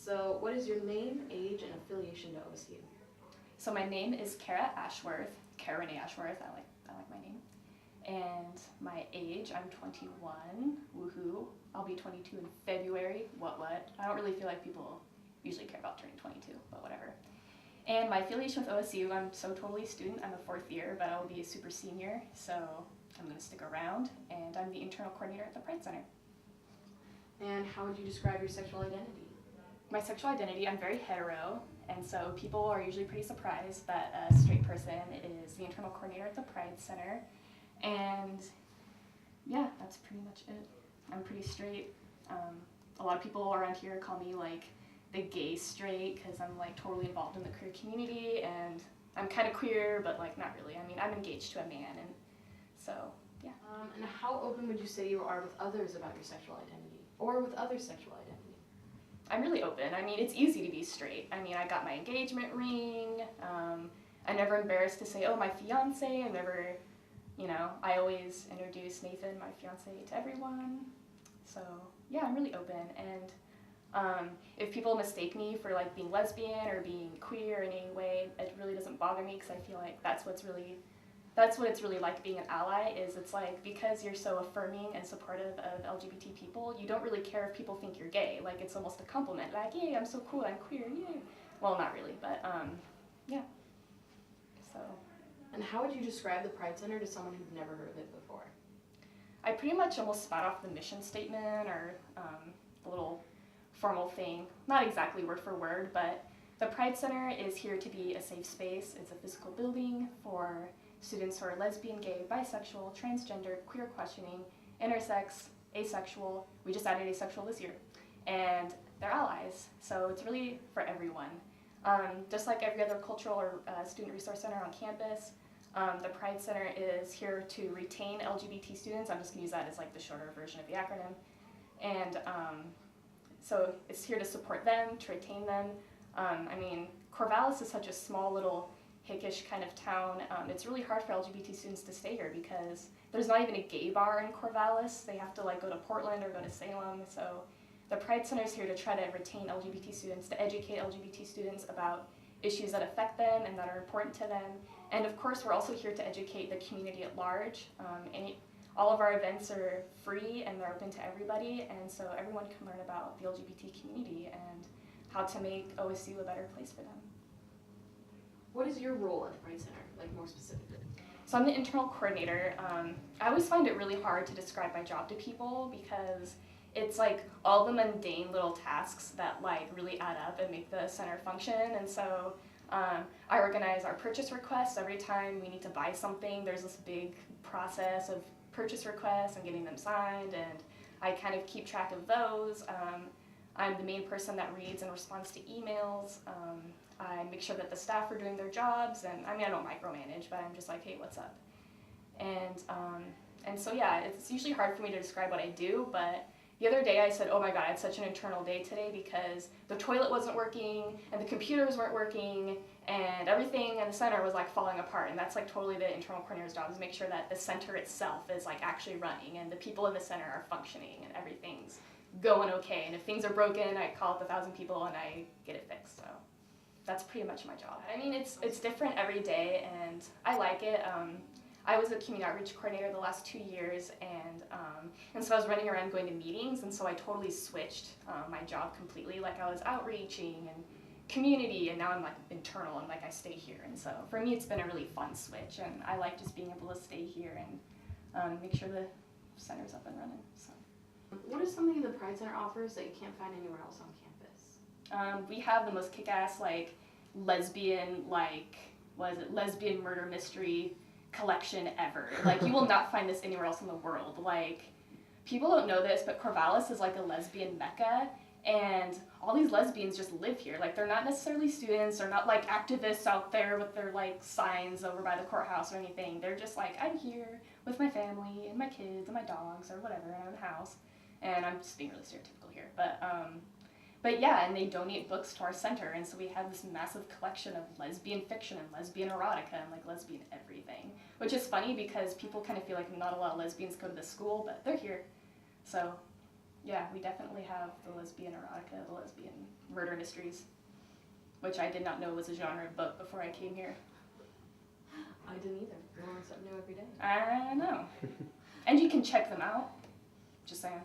So what is your name, age, and affiliation to OSU? So my name is Cara Ashworth, Cara Ashworth, I like my name. And my age, I'm 21, woohoo. I'll be 22 in February, what? I don't really feel like people usually care about turning 22, but whatever. And my affiliation with OSU, I'm so totally a student, I'm a fourth year, but I'll be a super senior, so I'm gonna stick around, and I'm the internal coordinator at the Pride Center. And how would you describe your sexual identity? My sexual identity, I'm very hetero, and so people are usually pretty surprised that a straight person is the internal coordinator at the Pride Center. And yeah, that's pretty much it. I'm pretty straight. A lot of people around here call me like the gay straight because I'm like totally involved in the queer community, and I'm kind of queer, but like not really. I mean, I'm engaged to a man, and so yeah. And how open would you say you are with others about your sexual identity, or with other sexual identity? I'm really open. I mean, it's easy to be straight. I mean, I got my engagement ring. I'm never embarrassed to say, oh, my fiance. I'm never, I always introduce Nathan, my fiance, to everyone. So yeah, I'm really open. And if people mistake me for like being lesbian or being queer in any way, it really doesn't bother me, because I feel like that's what it's really like being an ally. Is it's like, because you're so affirming and supportive of LGBT people, you don't really care if people think you're gay. Like, it's almost a compliment. Like, yay, I'm so cool, I'm queer, yay. Well, not really, but yeah. So. And how would you describe the Pride Center to someone who'd never heard of it before? I pretty much almost spat off the mission statement, or the little formal thing. Not exactly word for word, but the Pride Center is here to be a safe space. It's a physical building for students who are lesbian, gay, bisexual, transgender, queer questioning, intersex, asexual. We just added asexual this year. And they're allies, so it's really for everyone. Just like every other cultural or student resource center on campus, the Pride Center is here to retain LGBT students. I'm just going to use that as like the shorter version of the acronym. And so it's here to support them, to retain them. I mean, Corvallis is such a small little hickish kind of town. It's really hard for LGBT students to stay here because there's not even a gay bar in Corvallis. They have to like go to Portland or go to Salem. So the Pride Center is here to try to retain LGBT students, to educate LGBT students about issues that affect them and that are important to them. And of course, we're also here to educate the community at large. All of our events are free and they're open to everybody, and so everyone can learn about the LGBT community and how to make OSU a better place for them. What is your role at the Pride Center, like more specifically? So I'm the internal coordinator. I always find it really hard to describe my job to people because it's like all the mundane little tasks that like really add up and make the center function. And so I organize our purchase requests. Every time we need to buy something, there's this big process of purchase requests and getting them signed, and I kind of keep track of those. I'm the main person that reads and responds to emails. I make sure that the staff are doing their jobs, and I mean, I don't micromanage, but I'm just like, hey, what's up? And so yeah, it's usually hard for me to describe what I do, but the other day I said, oh my God, I had such an internal day today because the toilet wasn't working and the computers weren't working and everything in the center was like falling apart. And that's like totally the internal coordinator's job, is make sure that the center itself is like actually running and the people in the center are functioning and everything's going okay. And if things are broken, I call up 1,000 people and I get it fixed. So that's pretty much my job. I mean, it's different every day and I like it. I was a community outreach coordinator the last 2 years, and so I was running around going to meetings, and so I totally switched my job completely. Like, I was outreaching and community, and now I'm like internal, and like I stay here. And so for me, it's been a really fun switch, and I like just being able to stay here and make sure the center's up and running. So, what is something the Pride Center offers that you can't find anywhere else on campus? We have the most kick-ass like lesbian lesbian murder mystery collection ever. Like, you will not find this anywhere else in the world. Like, people don't know this, but Corvallis is like a lesbian mecca, and all these lesbians just live here. Like, they're not necessarily students, they're not like activists out there with their like signs over by the courthouse or anything. They're just like, I'm here with my family and my kids and my dogs or whatever, and I own a house. And I'm just being really stereotypical here, but yeah, and they donate books to our center, and so we have this massive collection of lesbian fiction and lesbian erotica and like lesbian everything, which is funny because people kind of feel like not a lot of lesbians go to this school, but they're here. So Yeah, we definitely have the lesbian erotica, the lesbian murder mysteries, which I did not know was a genre of book before I came here. I didn't either. You learn something new every day. I know. And you can check them out. Just saying.